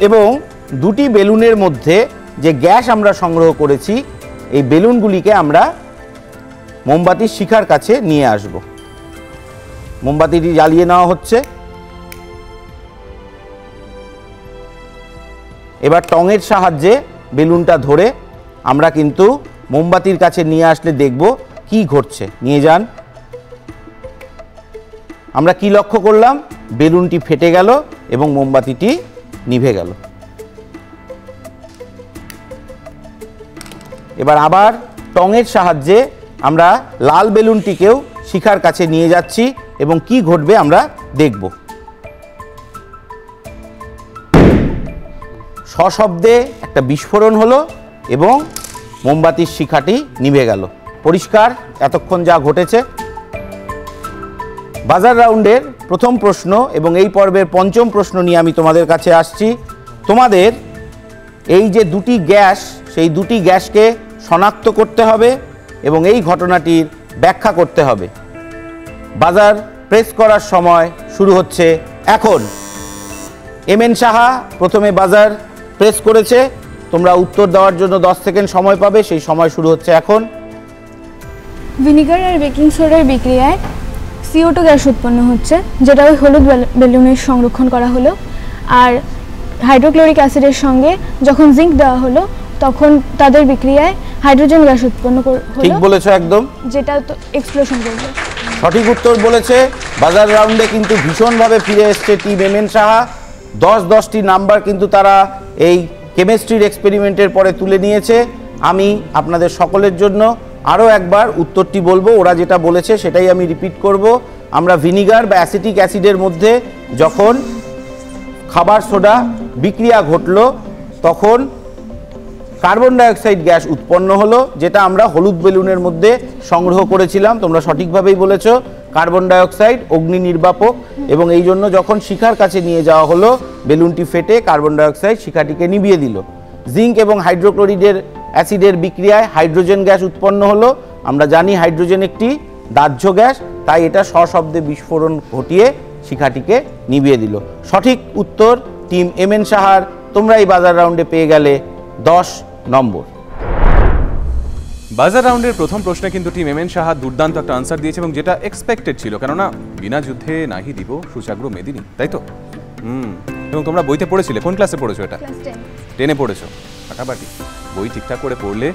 এবং দুটি বেলুনের মধ্যে যে গ্যাস আমরা সংগ্রহ করেছি এই বেলুনগুলিকে আমরা মোমবাতির শিখার কাছে নিয়ে আসব। মোমবাতিটি জ্বালিয়ে নেওয়া হচ্ছে। এবার টঙের সাহায্যে বেলুনটা ধরে আমরা কিন্তু মোমবাতির কাছে নিয়ে আসলে দেখব কি ঘটছে। নিয়ে যান। আমরা কি লক্ষ্য করলাম? বেলুনটি ফেটে গেল এবং মোমবাতিটি নিভে গেল। এবার আবার টঙের সাহায্যে আমরা লাল বেলুনটিকেও শিখার কাছে নিয়ে যাচ্ছি এবং কি ঘটবে আমরা দেখব। সশব্দে একটা বিস্ফোরণ হলো এবং মোমবাতির শিখাটি নিভে গেল। পরিষ্কার এতক্ষণ যা ঘটেছে। বাজার রাউন্ডের প্রথম প্রশ্ন এবং এই পর্বের পঞ্চম প্রশ্ন নিয়ে আমি তোমাদের কাছে আসছি। তোমাদের এই যে দুটি গ্যাস, সেই দুটি গ্যাসকে শনাক্ত করতে হবে এবং এই ঘটনাটির ব্যাখ্যা করতে হবে। বাজার প্রেস করার সময় শুরু হচ্ছে এখন। এমএন সাহা প্রথমে বাজার প্রেস করেছে। তোমরা উত্তর দেওয়ার জন্য 10 সেকেন্ড সময় পাবে, সেই সময় শুরু হচ্ছে এখন। ভিনিগার আর বেকিং সোডার বিক্রিয়ায় CO2 গ্যাস উৎপন্ন হচ্ছে, যেটা ওই হলুদ বেলুনে সংরক্ষণ করা হলো। আর হাইড্রোক্লোরিক অ্যাসিডের সঙ্গে যখন জিঙ্ক দেওয়া হলো তখন তাদের বিক্রিয়ায় হাইড্রোজেন গ্যাস উৎপন্ন হলো। ঠিক বলেছো একদম, যেটা তো এক্সপ্লোশন করলো। সঠিক উত্তর বলেছে। বাজার রাউন্ডে কিন্তু ভীষণভাবে ফিরে এসছে টিম এমএন সাহা। 10-10টি নাম্বার কিন্তু তারা এই কেমিস্ট্রির এক্সপেরিমেন্টের পরে তুলে নিয়েছে। আমি আপনাদের সকলের জন্য আরও একবার উত্তরটি বলবো, ওরা যেটা বলেছে সেটাই আমি রিপিট করব। আমরা ভিনিগার বা অ্যাসিটিক অ্যাসিডের মধ্যে যখন খাবার সোডা বিক্রিয়া ঘটলো তখন কার্বন ডাইঅক্সাইড গ্যাস উৎপন্ন হলো, যেটা আমরা হলুদ বেলুনের মধ্যে সংগ্রহ করেছিলাম। তোমরা সঠিকভাবেই বলেছো, কার্বন ডাইঅক্সাইড অগ্নি নির্বাপক এবং এই জন্য যখন শিখার কাছে নিয়ে যাওয়া হলো বেলুনটি ফেটে কার্বন ডাইঅক্সাইড শিখাটিকে নিভিয়ে দিল। জিঙ্ক এবং হাইড্রোক্লোরিডের অ্যাসিডের বিক্রিয়ায় হাইড্রোজেন গ্যাস উৎপন্ন হলো। আমরা জানি হাইড্রোজেন একটি দাহ্য গ্যাস, তাই এটা সশব্দে বিস্ফোরণ ঘটিয়ে শিখাটিকে নিভিয়ে দিল। সঠিক উত্তর টিম এমএন সাহার। তোমরা এই বাজার রাউন্ডে পেয়ে গেলে 10 নম্বর। বাজার রাউন্ডের প্রথম প্রশ্নে কিন্তু টিম এমএন সাহা দুর্দান্ত একটা আনসার দিয়েছে এবং যেটা এক্সপেক্টেড ছিল, কেননা বিনা যুদ্ধে নাহি দিব সুচাগ্র মেদিনী, তাই তো? এবং তোমরা বইতে পড়েছিলে, কোন ক্লাসে পড়েছো এটা? ক্লাস 10-এ পড়েছো। ফাটাফাটি বই ঠিকঠাক করে পড়লে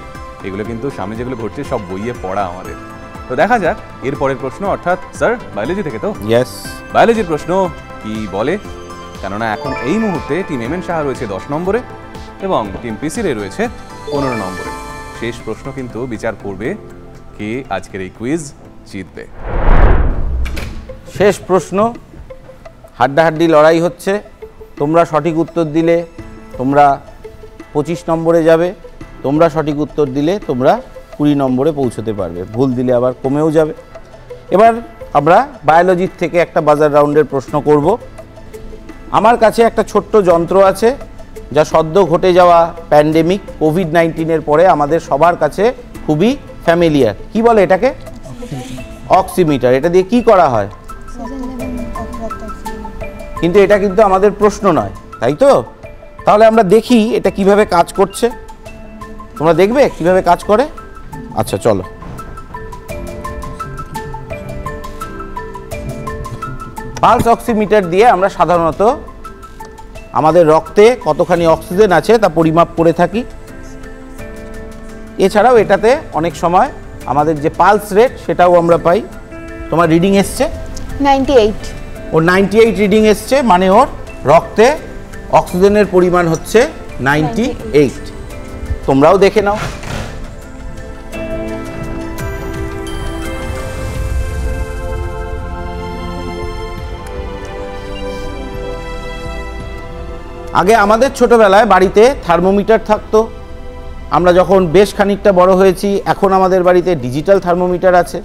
এগুলো কিন্তু সামনে যেগুলো ঘটছে সব বইয়ে পড়া আমাদের। তো দেখা যাক এর পরের প্রশ্ন, অর্থাৎ স্যার বায়োলজি থেকে তো? ইয়েস, বায়োলজির প্রশ্ন কি বলে, কেননা এখন এই মুহূর্তে টিম এমএন সাহা রয়েছে 10 নম্বরে এবং টিম পিসির রয়েছে 15 নম্বরে। শেষ প্রশ্ন কিন্তু বিচার করবে কে আজকের এই কুইজ জিতবে। শেষ প্রশ্ন, হাড্ডাহাড্ডি লড়াই হচ্ছে। তোমরা সঠিক উত্তর দিলে তোমরা 25 নম্বরে যাবে, তোমরা সঠিক উত্তর দিলে তোমরা 20 নম্বরে পৌঁছতে পারবে, ভুল দিলে আবার কমেও যাবে। এবার আমরা বায়োলজির থেকে একটা বাজার রাউন্ডের প্রশ্ন করব। আমার কাছে একটা ছোট্ট যন্ত্র আছে যা সদ্য ঘটে যাওয়া প্যান্ডেমিক কোভিড-19-এর পরে আমাদের সবার কাছে খুবই ফ্যামিলিয়ার। কি বলে এটাকে? অক্সিমিটার। এটা দিয়ে কি করা হয়? কিন্তু এটা কিন্তু আমাদের প্রশ্ন নয়, তাই তো? তাহলে আমরা দেখি এটা কিভাবে কাজ করছে। তোমরা দেখবে কিভাবে কাজ করে? আচ্ছা চলো। পালস অক্সিমিটার দিয়ে আমরা সাধারণত আমাদের রক্তে কতখানি অক্সিজেন আছে তা পরিমাপ করে থাকি। এছাড়াও এটাতে অনেক সময় আমাদের যে পালস রেট সেটাও আমরা পাই। তোমার রিডিং এসছে 98 ওর 98 রিডিং এসছে, মানে ওর রক্তে অক্সিজেনের পরিমাণ হচ্ছে 98। তোমরাও দেখে নাও। আগে আমাদের ছোটবেলায় বাড়িতে থার্মোমিটার থাকতো। আমরা যখন বেশ খানিকটা বড় হয়েছি এখন আমাদের বাড়িতে ডিজিটাল থার্মোমিটার আছে।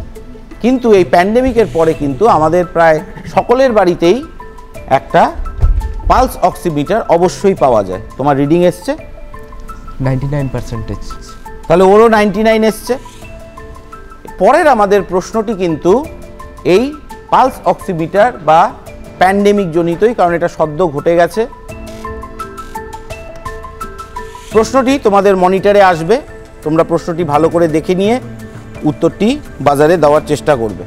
কিন্তু এই প্যান্ডেমিকের পরে কিন্তু আমাদের প্রায় সকলের বাড়িতেই একটা পালস অক্সিমিটার অবশ্যই পাওয়া যায়। তোমার রিডিং এসছে 99%। তাহলে ওরও 99 এসছে। পরের আমাদের প্রশ্নটি কিন্তু এই পালস অক্সিমিটার বা প্যান্ডেমিক জনিতই, কারণ এটা সদ্য ঘটে গেছে। প্রশ্নটি তোমাদের মনিটরে আসবে, তোমরা প্রশ্নটি ভালো করে দেখে নিয়ে উত্তরটি বাজারে দেওয়ার চেষ্টা করবে।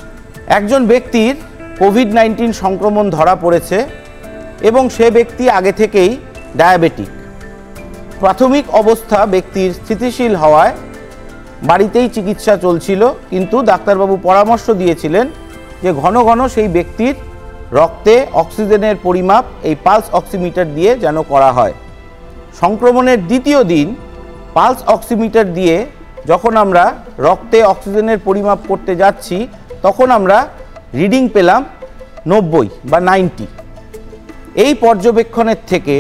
একজন ব্যক্তির কোভিড-19 সংক্রমণ ধরা পড়েছে এবং সে ব্যক্তি আগে থেকেই ডায়াবেটিক। প্রাথমিক অবস্থা ব্যক্তির স্থিতিশীল হওয়ায় বাড়িতেই চিকিৎসা চলছিল, কিন্তু ডাক্তারবাবু পরামর্শ দিয়েছিলেন যে ঘন ঘন সেই ব্যক্তির রক্তে অক্সিজেনের পরিমাপ এই পালস অক্সিমিটার দিয়ে যেন করা হয়। সংক্রমণের দ্বিতীয় দিন পালস অক্সিমিটার দিয়ে যখন আমরা রক্তে অক্সিজেনের পরিমাপ করতে যাচ্ছি তখন আমরা রিডিং পেলাম 90 বা 90। এই পর্যবেক্ষণের থেকে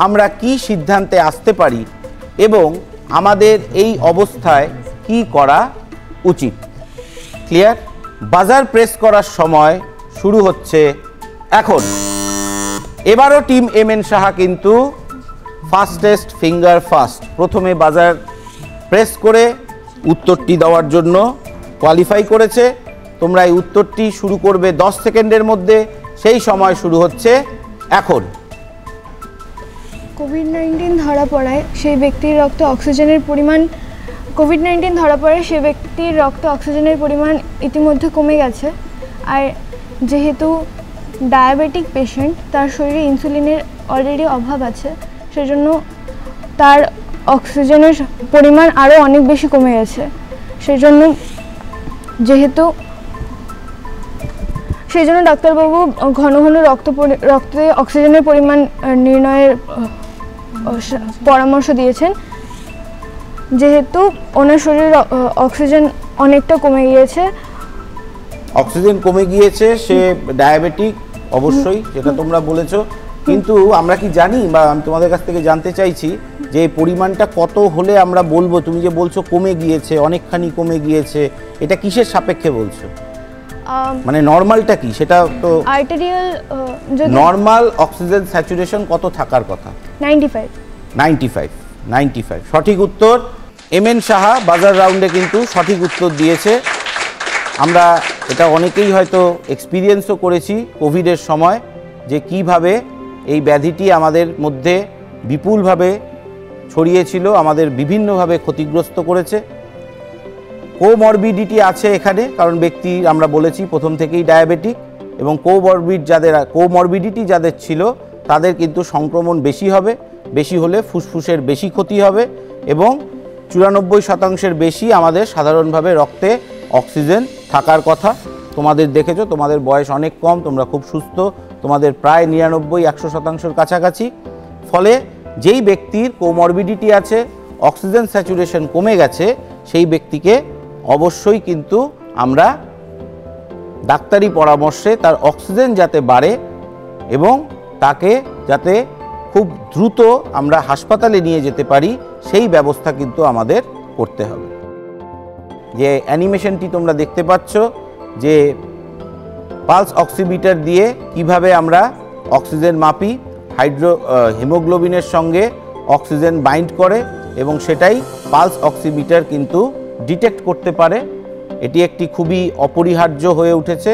আমরা কি সিদ্ধান্তে আসতে পারি এবং আমাদের এই অবস্থায় কি করা উচিত? ক্লিয়ার? বাজার প্রেস করার সময় শুরু হচ্ছে এখন। এবারও টিম এমএন সাহা কিন্তু ফাস্টেস্ট ফিঙ্গার ফাস্ট, প্রথমে বাজার প্রেস করে উত্তরটি দেওয়ার জন্য কোয়ালিফাই করেছে। তোমরা এই উত্তরটি শুরু করবে 10 সেকেন্ডের মধ্যে, সেই সময় শুরু হচ্ছে এখন। কোভিড-19 ধরা পড়ায় সেই ব্যক্তির রক্তে অক্সিজেনের পরিমাণ ইতিমধ্যে কমে গেছে। আর যেহেতু ডায়াবেটিক পেশেন্ট, তার শরীরে ইনসুলিনের অলরেডি অভাব আছে, সেজন্য তার অক্সিজেনের পরিমাণ আরও অনেক বেশি কমে গেছে। সেই জন্য ডাক্তারবাবু ঘন ঘন রক্তে অক্সিজেনের পরিমাণ নির্ণয়ের পরামর্শ দিয়েছেন। যেহেতু ওনার শরীরে অক্সিজেন অনেকটা কমে গিয়েছে, সে ডায়াবেটিক অবশ্যই, যেটা তোমরা বলেছো। কিন্তু আমরা কি জানি, বা আমি তোমাদের কাছ থেকে জানতে চাইছি যে পরিমাণটা কত হলে আমরা বলবো? তুমি যে বলছো কমে গিয়েছে, অনেকখানি কমে গিয়েছে, এটা কিসের সাপেক্ষে বলছো? মানে নরমালটা কি সেটা তো আর্টেরিয়াল নরমাল অক্সিজেন স্যাচুরেশন কত থাকার কথা? 95। সঠিক উত্তর। এমএন সাহা বাজার রাউন্ডে কিন্তু সঠিক উত্তর দিয়েছে। আমরা এটা অনেকেই হয়তো এক্সপিরিয়েন্সও করেছি কোভিডের সময়, যে কিভাবে এই ব্যাধিটি আমাদের মধ্যে বিপুলভাবে ছড়িয়েছিল, আমাদের বিভিন্নভাবে ক্ষতিগ্রস্ত করেছে। কোমরবিডিটি আছে এখানে, কারণ ব্যক্তি আমরা বলেছি প্রথম থেকেই ডায়াবেটিক, এবং কোমরবিডিটি যাদের ছিল তাদের কিন্তু সংক্রমণ বেশি হলে ফুসফুসের বেশি ক্ষতি হবে, এবং 94% বেশি আমাদের সাধারণভাবে রক্তে অক্সিজেন থাকার কথা। তোমাদের দেখেছো, তোমাদের বয়স অনেক কম, তোমরা খুব সুস্থ, তোমাদের প্রায় 99-100% কাছাকাছি। ফলে যেই ব্যক্তির কোমরবিডিটি আছে, অক্সিজেন স্যাচুরেশন কমে গেছে, সেই ব্যক্তিকে অবশ্যই কিন্তু আমরা ডাক্তারি পরামর্শে তার অক্সিজেন যাতে বাড়ে এবং তাকে যাতে খুব দ্রুত আমরা হাসপাতালে নিয়ে যেতে পারি, সেই ব্যবস্থা কিন্তু আমাদের করতে হবে। যে অ্যানিমেশনটি তোমরা দেখতে পাচ্ছ যে পালস অক্সিমিটার দিয়ে কিভাবে আমরা অক্সিজেন মাপি, হিমোগ্লোবিনের সঙ্গে অক্সিজেন বাইন্ড করে এবং সেটাই পালস অক্সিমিটার কিন্তু ডিটেক্ট করতে পারে। এটি একটি খুবই অপরিহার্য হয়ে উঠেছে।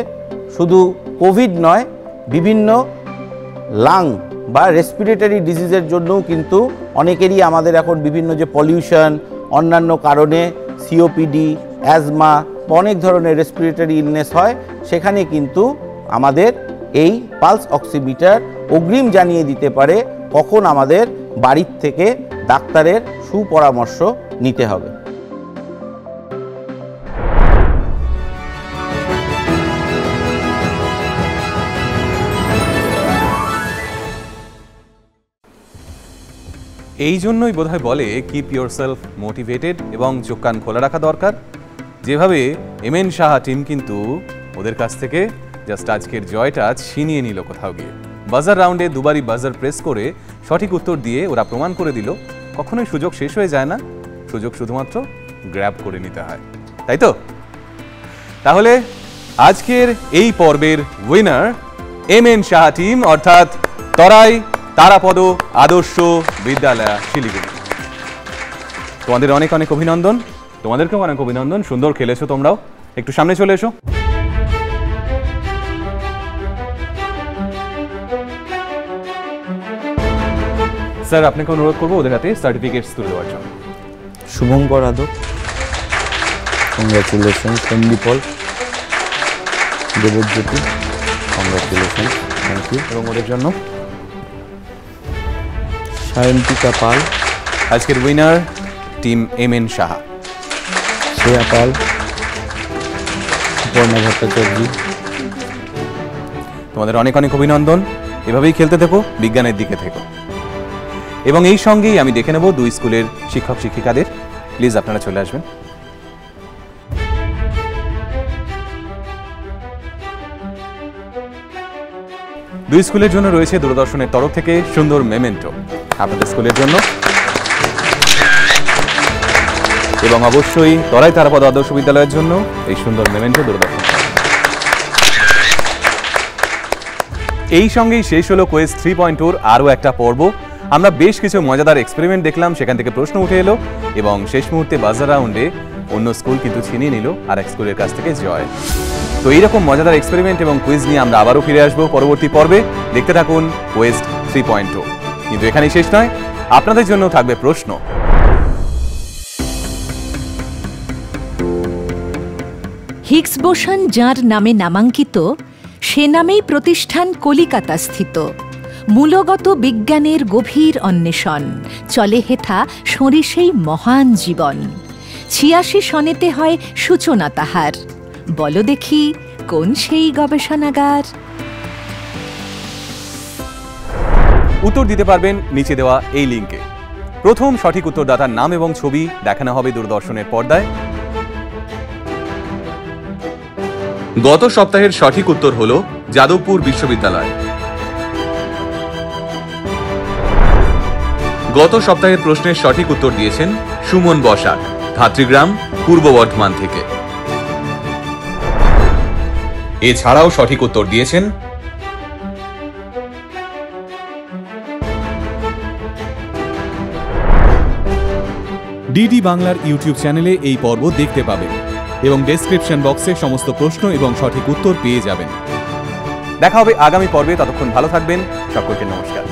শুধু কোভিড নয়, বিভিন্ন লাং বা রেসপিরেটরি ডিজিজের জন্যও কিন্তু অনেকেরই আমাদের এখন বিভিন্ন যে পলিউশন, অন্যান্য কারণে সিওপিডি, অ্যাজমা, অনেক ধরনের রেসপিরেটরি ইলনেস হয়, সেখানে কিন্তু আমাদের এই পালস অক্সিমিটার অগ্রিম জানিয়ে দিতে পারে কখন আমাদের বাড়ির থেকে ডাক্তারের সুপরামর্শ নিতে হবে। এই জন্যই বোধহয় বলে কিপ ইয়োর সেলফ মোটিভেটেড এবং চোখ কান খোলা রাখা দরকার। যেভাবে এমএন সাহা টিম কিন্তু ওদের কাছ থেকে জাস্ট আজকের জয়টা ছিনিয়ে নিল কোথাও গিয়ে। বাজার রাউন্ডে দুবারই বাজার প্রেস করে সঠিক উত্তর দিয়ে ওরা প্রমাণ করে দিল কখনোই সুযোগ শেষ হয়ে যায় না, সুযোগ শুধুমাত্র গ্র্যাব করে নিতে হয়, তাই তো? তাহলে আজকের এই পর্বের উইনার এমএন সাহা টিম, অর্থাৎ তরাই তারাপদ আদর্শ বিদ্যালয় শিলিগুড়ি। তোমাদের অনেক অনেক অভিনন্দন, তোমাদেরকেও অনেক অভিনন্দন, সুন্দর খেলেছো তোমরাও। একটু সামনে চলে এসো। স্যার, আপনাকে অনুরোধ করবো ওদের হাতে সার্টিফিকেটস তুলে দেওয়ার জন্য। Shubhankar Adak, congratulation. Sandipan, Debjyoti, congratulation, thank you. এবং ওদের জন্য সায়ন্তিকা পাল, আজকের winner team MN Saha. Shreya Pal, Suparna Bhattacharya. তোমাদের অনেক অনেক অভিনন্দন, এভাবেই খেলতে থেকো, বিজ্ঞানের দিকে থেকো। এবং এই সঙ্গেই আমি দেখে নেব দুই স্কুলের শিক্ষক শিক্ষিকাদের। প্লিজ আপনারা চলে আসবেন। দুই স্কুলের জন্য রয়েছে দূরদর্শনের তরফ থেকে সুন্দর মেমেন্টো আপনাদের স্কুলের জন্য, এবং অবশ্যই তরাই তারাপদ আদর্শ বিদ্যালয়ের জন্য এই সুন্দর মেমেন্টো দূরদর্শন। এই সঙ্গেই শেষ হলো কোয়েজ 3.0 আরও একটা পর্ব। আমরা বেশ কিছু মজাদার এক্সপেরিমেন্ট দেখলাম, সেখান থেকে প্রশ্ন উঠে এলো এবং শেষ মুহূর্তে বাজার রাউন্ডে অন্য স্কুল কিন্তু ছিনিয়ে নিল আর এক স্কুলের কাছ থেকে জয়। তো এইরকম মজাদার এক্সপেরিমেন্ট এবং কুইজ নিয়ে আমরা আবারও ফিরে আসবো পরবর্তী পর্বে। দেখতে থাকুন কোয়েজ 3.0। কিন্তু এখানেই শেষ নয়, আপনাদের জন্য থাকবে প্রশ্ন। হিগস বোসন যাঁর নামে নামাঙ্কিত, সে নামেই প্রতিষ্ঠান কলিকাতা স্থিত। মূলগত বিজ্ঞানের গভীর অন্বেষণ, চলে হেথা সঁরি সেই মহান জীবন। ৮৬ সনেতে হয় সূচনা তাহার, বলো দেখি কোন সেই গবেষণাগার। উত্তর দিতে পারবেন নিচে দেওয়া এই লিঙ্কে। প্রথম সঠিক উত্তরদাতার নাম এবং ছবি দেখানো হবে দূরদর্শনের পর্দায়। গত সপ্তাহের সঠিক উত্তর হলো যাদবপুর বিশ্ববিদ্যালয়। গত সপ্তাহের প্রশ্নের সঠিক উত্তর দিয়েছেন সুমন বসাক, ধাত্রীগ্রাম, পূর্ব বর্ধমান থেকে। এছাড়াও সঠিক উত্তর দিয়েছেন ডিডি বাংলার ইউটিউব চ্যানেলে এই পর্ব দেখতে পাবেন এবং ডেসক্রিপশন বক্সে সমস্ত প্রশ্ন এবং সঠিক উত্তর পেয়ে যাবেন। দেখা হবে আগামী পর্বে, ততক্ষণ ভালো থাকবেন, সকলকে নমস্কার।